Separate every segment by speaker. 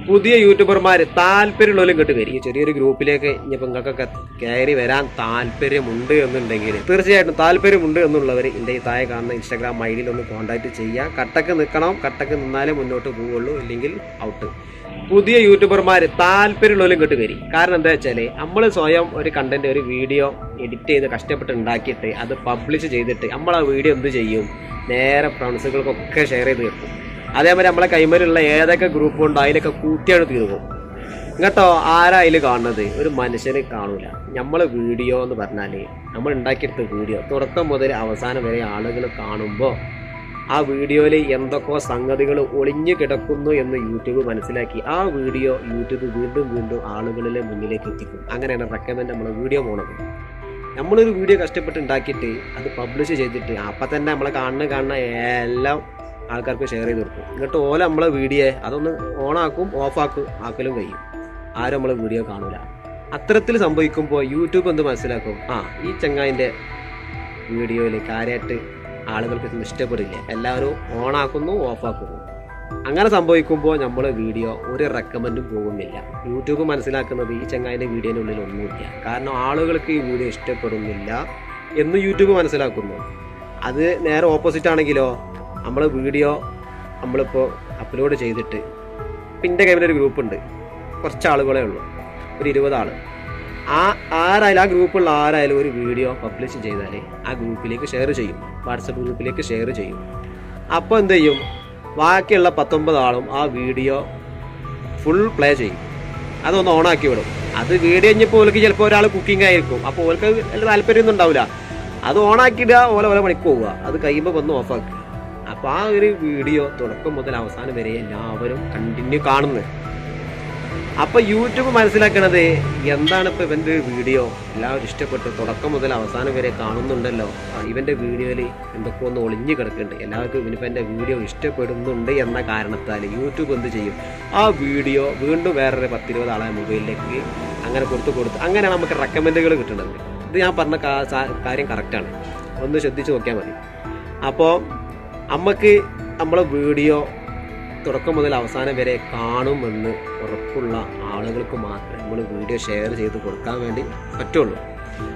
Speaker 1: പുതിയ യൂട്യൂബർമാർ താല്പര്യമുള്ളവരും ഇങ്ങോട്ട് വരും. ഈ ചെറിയൊരു ഗ്രൂപ്പിലേക്ക് ഇനിയിപ്പോൾ നിങ്ങൾക്കൊക്കെ കയറി വരാൻ താല്പര്യമുണ്ട് എന്നുണ്ടെങ്കിൽ തീർച്ചയായിട്ടും താല്പര്യമുണ്ട് എന്നുള്ളവർ എൻ്റെ ഈ താഴെ കാണുന്ന ഇൻസ്റ്റാഗ്രാം ഐ ഡിയിൽ ഒന്ന് കോൺടാക്ട് ചെയ്യുക. കട്ടക്ക് നിൽക്കണം, കട്ടക്ക് നിന്നാലേ മുന്നോട്ട് പോവുള്ളൂ, ഇല്ലെങ്കിൽ ഔട്ട്. പുതിയ യൂട്യൂബർമാർ താല്പര്യമുള്ളവരും ഇങ്ങോട്ട് വരും. കാരണം എന്താ വെച്ചാൽ നമ്മൾ സ്വയം ഒരു കണ്ടന്റ്, ഒരു വീഡിയോ എഡിറ്റ് ചെയ്ത് കഷ്ടപ്പെട്ട് ഉണ്ടാക്കിയിട്ട് അത് പബ്ലിഷ് ചെയ്തിട്ട് നമ്മൾ ആ വീഡിയോ എന്ത് ചെയ്യും, നേരെ ഫ്രണ്ട്സുകൾക്കൊക്കെ ഷെയർ ചെയ്ത് വെക്കും. അതേമാതിരി നമ്മളെ കൈമേലുള്ള ഏതൊക്കെ ഗ്രൂപ്പ് ഉണ്ടോ അതിലൊക്കെ കൂട്ടിയാണ് തീർക്കും. ഇങ്ങോട്ടോ ആരാ അതിൽ കാണുന്നത്? ഒരു മനുഷ്യന് കാണൂല. നമ്മൾ വീഡിയോ എന്ന് പറഞ്ഞാൽ നമ്മൾ ഉണ്ടാക്കിയെടുത്ത വീഡിയോ തുടക്കം മുതൽ അവസാനം വരെ ആളുകൾ കാണുമ്പോൾ ആ വീഡിയോയിൽ എന്തൊക്കെ സംഗതികൾ ഒളിഞ്ഞു കിടക്കുന്നു എന്ന് യൂട്യൂബ് മനസ്സിലാക്കി ആ വീഡിയോ യൂട്യൂബ് വീണ്ടും വീണ്ടും ആളുകളിലെ മുന്നിലേക്ക് എത്തിക്കും. അങ്ങനെയാണ് റെക്കമെൻഡ് നമ്മൾ വീഡിയോ പോണത്. നമ്മളൊരു വീഡിയോ കഷ്ടപ്പെട്ട് ഉണ്ടാക്കിയിട്ട് അത് പബ്ലിഷ് ചെയ്തിട്ട് അപ്പം തന്നെ നമ്മളെ കാണുന്ന എല്ലാം ആൾക്കാർക്ക് ഷെയർ ചെയ്ത് കൊടുക്കും. എന്നിട്ട് ഓല നമ്മളെ വീഡിയോ അതൊന്ന് ഓണാക്കും, ആക്കലും കഴിയും. ആരും നമ്മളെ വീഡിയോ കാണൂല. അത്തരത്തിൽ സംഭവിക്കുമ്പോൾ യൂട്യൂബ് എന്ത് മനസ്സിലാക്കും, ഈ ചങ്ങായിൻ്റെ വീഡിയോയിൽ കാര്യമായിട്ട് ആളുകൾക്ക് ഇഷ്ടപ്പെടില്ല, എല്ലാവരും ഓണാക്കുന്നു, ഓഫാക്കുന്നു. അങ്ങനെ സംഭവിക്കുമ്പോൾ നമ്മൾ വീഡിയോ ഒരു റെക്കമെൻഡും പോകുന്നില്ല. യൂട്യൂബ് മനസ്സിലാക്കുന്നത് ഈ ചങ്ങായിൻ്റെ വീഡിയോൻ്റെ ഉള്ളിൽ ഒന്നുമില്ല, കാരണം ആളുകൾക്ക് ഈ വീഡിയോ ഇഷ്ടപ്പെടുന്നില്ല എന്ന് യൂട്യൂബ് മനസ്സിലാക്കുന്നു. അത് നേരെ ഓപ്പോസിറ്റ് ആണെങ്കിലോ, നമ്മൾ വീഡിയോ നമ്മളിപ്പോൾ അപ്ലോഡ് ചെയ്തിട്ട് എൻ്റെ കയ്യിലൊരു ഗ്രൂപ്പുണ്ട്, കുറച്ച് ആളുകളേ ഉള്ളൂ, ഒരു 20 ആൾ. ആരായാലും ആ ഗ്രൂപ്പുള്ള ആരായാലും ഒരു വീഡിയോ പബ്ലിഷ് ചെയ്താൽ ആ ഗ്രൂപ്പിലേക്ക് ഷെയർ ചെയ്യും, വാട്സപ്പ് ഗ്രൂപ്പിലേക്ക് ഷെയർ ചെയ്യും. അപ്പോൾ എന്ത് ചെയ്യും, ബാക്കിയുള്ള 19 ആളും ആ വീഡിയോ ഫുൾ പ്ലേ ചെയ്യും, അതൊന്ന് ഓണാക്കി വിടും. അത് വീഡിയോ കഴിഞ്ഞപ്പോൾ ഓൾക്ക് ചിലപ്പോൾ ഒരാൾ കുക്കിംഗ് ആയിരിക്കും, അപ്പോൾ ഓൾക്ക് വലിയ താല്പര്യമൊന്നും ഉണ്ടാവില്ല. അത് ഓണാക്കിയിടുക, ഓല പണിക്ക് പോവുക, അത് കഴിയുമ്പോൾ വന്ന് ഓഫാക്കുക. അപ്പോൾ ആ ഒരു വീഡിയോ തുടക്കം മുതൽ അവസാനം വരെ എല്ലാവരും കണ്ടിന്യൂ കാണുന്നത്. അപ്പോൾ യൂട്യൂബ് മനസ്സിലാക്കണത് എന്താണ്, ഇപ്പോൾ ഇവൻ്റെ വീഡിയോ എല്ലാവരും ഇഷ്ടപ്പെട്ടു തുടക്കം മുതൽ അവസാനം വരെ കാണുന്നുണ്ടല്ലോ, ഇവൻ്റെ വീഡിയോയിൽ എന്തൊക്കെ ഒന്ന് ഒളിഞ്ഞു കിടക്കുന്നുണ്ട്, എല്ലാവർക്കും ഇവനിപ്പോൾ എൻ്റെ വീഡിയോ ഇഷ്ടപ്പെടുന്നുണ്ട് എന്ന കാരണത്താൽ യൂട്യൂബ് എന്ത് ചെയ്യും, ആ വീഡിയോ വീണ്ടും വേറൊരു 10-20 ആളെ മൊബൈലിലേക്ക് അങ്ങനെ കൊടുത്ത് അങ്ങനെയാണ് നമുക്ക് റെക്കമെൻഡുകൾ കിട്ടുന്നത്. ഇത് ഞാൻ പറഞ്ഞ കാര്യം കറക്റ്റാണ്, ഒന്ന് ശ്രദ്ധിച്ച് നോക്കിയാൽ മതി. അപ്പോൾ നമുക്ക് നമ്മളെ വീഡിയോ തുടക്കം മുതൽ അവസാനം വരെ കാണുമെന്ന് ഉറപ്പുള്ള ആളുകൾക്ക് മാത്രമേ നമ്മൾ വീഡിയോ ഷെയർ ചെയ്ത് കൊടുക്കാൻ വേണ്ടി പറ്റുള്ളൂ.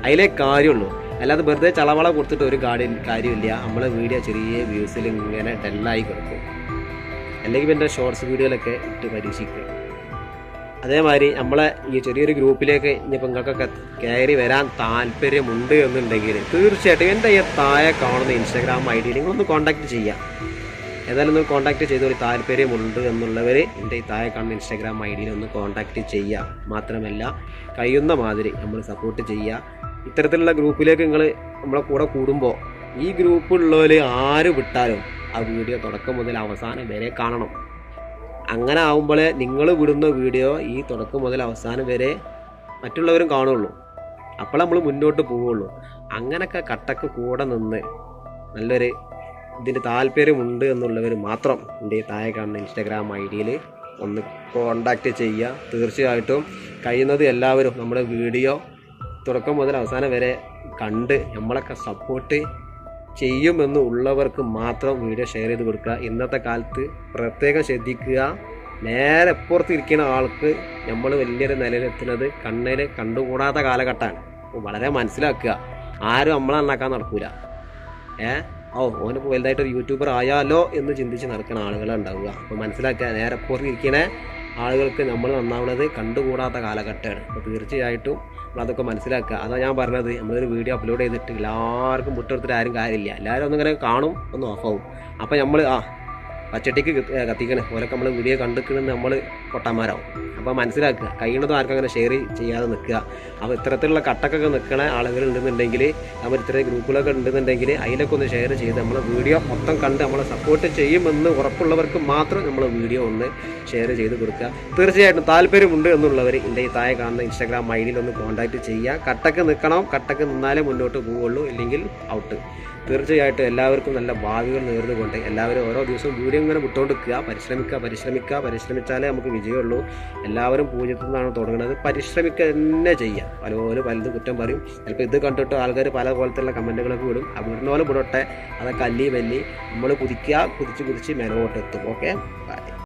Speaker 1: അതിലേ കാര്യമുള്ളൂ. അല്ലാതെ വെറുതെ ചളവള കൊടുത്തിട്ട് ഒരു കാര്യമില്ല. നമ്മളെ വീഡിയോ ചെറിയ വ്യൂസിൽ ഇങ്ങനെ ഡെല്ലായി കിടക്കും. അല്ലെങ്കിൽ എൻ്റെ ഷോർട്സ് വീഡിയോയിലൊക്കെ ഇട്ട് പരീക്ഷിക്കുക. അതേമാതിരി നമ്മളെ ഈ ചെറിയൊരു ഗ്രൂപ്പിലേക്ക് ഇനിയിപ്പോൾ നിങ്ങൾക്കൊക്കെ കയറി വരാൻ താല്പര്യമുണ്ട് എന്നുണ്ടെങ്കിൽ തീർച്ചയായിട്ടും എൻ്റെ ഈ താഴെ കാണുന്ന ഇൻസ്റ്റാഗ്രാം ഐ ഡിയിൽ നിങ്ങളൊന്ന് കോൺടാക്റ്റ് ചെയ്യുക. ഏതായാലും ഒന്ന് കോൺടാക്റ്റ് ചെയ്തോളി. താല്പര്യമുണ്ട് എന്നുള്ളവർ എൻ്റെ ഈ താഴെ കാണുന്ന ഇൻസ്റ്റാഗ്രാം ഐ ഡിയിൽ ഒന്ന് കോൺടാക്റ്റ് ചെയ്യുക. മാത്രമല്ല കഴിയുന്ന മാതിരി നമ്മൾ സപ്പോർട്ട് ചെയ്യുക. ഇത്തരത്തിലുള്ള ഗ്രൂപ്പിലേക്ക് നിങ്ങൾ നമ്മളെ കൂടെ കൂടുമ്പോൾ ഈ ഗ്രൂപ്പുള്ളവർ ആര് വിട്ടാലും ആ വീഡിയോ തുടക്കം മുതൽ അവസാനം വരെ കാണണം. അങ്ങനെ ആവുമ്പോഴേ നിങ്ങൾ വിടുന്ന വീഡിയോ ഈ തുടക്കം മുതൽ അവസാനം വരെ മറ്റുള്ളവരും കാണുള്ളൂ. അപ്പോൾ നമ്മൾ മുന്നോട്ട് പോവുള്ളൂ. അങ്ങനെയൊക്കെ കട്ടക്ക് കൂടെ നിന്ന് നല്ലൊരു ഇതിന് താല്പര്യമുണ്ട് എന്നുള്ളവർ മാത്രം എൻ്റെ താഴെ കാണുന്ന ഇൻസ്റ്റാഗ്രാം ഐ ഡിയിൽ ഒന്ന് കോണ്ടാക്റ്റ് ചെയ്യുക. തീർച്ചയായിട്ടും കഴിയുന്നത് എല്ലാവരും നമ്മുടെ വീഡിയോ തുടക്കം മുതൽ അവസാനം വരെ കണ്ട് നമ്മളൊക്കെ സപ്പോർട്ട് ചെയ്യുമെന്ന് ഉള്ളവർക്ക് മാത്രം വീഡിയോ ഷെയർ ചെയ്ത് കൊടുക്കുക. ഇന്നത്തെ കാലത്ത് പ്രത്യേകം ശ്രദ്ധിക്കുക. നേരെ പുറത്തിരിക്കുന്ന ആൾക്ക് നമ്മൾ വലിയൊരു നിലയിലെത്തുന്നത് കണ്ണിൽ കണ്ടുകൂടാത്ത കാലഘട്ടമാണ്. വളരെ മനസ്സിലാക്കുക. ആരും നമ്മളെ നന്നാക്കാൻ നടക്കൂല. ഓനിപ്പോൾ വലുതായിട്ടൊരു യൂട്യൂബർ ആയാലോ എന്ന് ചിന്തിച്ച് നടക്കുന്ന ആളുകളെ ഉണ്ടാവുക. അപ്പോൾ മനസ്സിലാക്കുക, നേരെ പുറത്തിരിക്കുന്ന ആളുകൾക്ക് നമ്മൾ നന്നാവുന്നത് കണ്ടുകൂടാത്ത കാലഘട്ടമാണ്. അപ്പോൾ തീർച്ചയായിട്ടും നമ്മളതൊക്കെ മനസ്സിലാക്കുക. അതാണ് ഞാൻ പറഞ്ഞത്, നമ്മളൊരു വീഡിയോ അപ്ലോഡ് ചെയ്തിട്ട് എല്ലാവർക്കും വിട്ടെടുത്തിട്ട് ആരും കാര്യമില്ല. എല്ലാവരും ഒന്നിങ്ങനെ കാണും, ഒന്ന് ഓഫാവും. അപ്പോൾ നമ്മൾ പച്ചട്ടിക്ക് കത്തിക്കണേ ഓരൊക്കെ നമ്മൾ വീഡിയോ കണ്ടിക്കണമെന്ന് നമ്മൾ പൊട്ടന്മാരാവും. അപ്പോൾ മനസ്സിലാക്കുക, കഴിയുന്നതും ആർക്കും അങ്ങനെ ഷെയർ ചെയ്യാതെ നിൽക്കുക. അപ്പോൾ ഇത്തരത്തിലുള്ള കട്ടക്കൊക്കെ നിൽക്കണ ആളുകൾ ഉണ്ടെന്നുണ്ടെങ്കിൽ, നമ്മൾ ഇത്രയും ഗ്രൂപ്പുകളൊക്കെ ഉണ്ടെന്നുണ്ടെങ്കിൽ അതിലൊക്കെ ഒന്ന് ഷെയർ ചെയ്ത് നമ്മളെ വീഡിയോ മൊത്തം കണ്ട് നമ്മളെ സപ്പോർട്ട് ചെയ്യുമെന്ന് ഉറപ്പുള്ളവർക്ക് മാത്രം നമ്മൾ വീഡിയോ ഒന്ന് ഷെയർ ചെയ്ത് കൊടുക്കുക. തീർച്ചയായിട്ടും താല്പര്യമുണ്ട് എന്നുള്ളവർ എൻ്റെ ഈ താഴെ കാണുന്ന ഇൻസ്റ്റാഗ്രാം ഐ ഡിയിൽ ഒന്ന് കോൺടാക്റ്റ് ചെയ്യുക. കട്ടക്ക് നിൽക്കണം, കട്ടക്ക് നിന്നാലേ മുന്നോട്ട് പോവുള്ളൂ, ഇല്ലെങ്കിൽ ഔട്ട്. തീർച്ചയായിട്ടും എല്ലാവർക്കും നല്ല ഭാവികൾ നേർന്നുകൊണ്ട് എല്ലാവരും ഓരോ ദിവസവും വീഡിയോ ഇങ്ങനെ വിട്ടുകൊണ്ടിരിക്കുക. പരിശ്രമിച്ചാലേ നമുക്ക് വിജയമുള്ളൂ. എല്ലാവരും പൂജ്യത്തിൽ നിന്നാണ് തുടങ്ങുന്നത്. പരിശ്രമിക്കുക തന്നെ ചെയ്യുക. പലപ്പോഴും പലതും കുറ്റം പറയും. ചിലപ്പോൾ ഇത് കണ്ടിട്ട് ആൾക്കാർ പല പോലത്തുള്ള കമൻറ്റുകളൊക്കെ വിടും. ആ വീടിന് പോലെ വിടട്ടെ. അതൊക്കെ അല്ലി വല്ലി നമ്മൾ കുതിച്ച് മേലോട്ടെത്തും. Okay, by.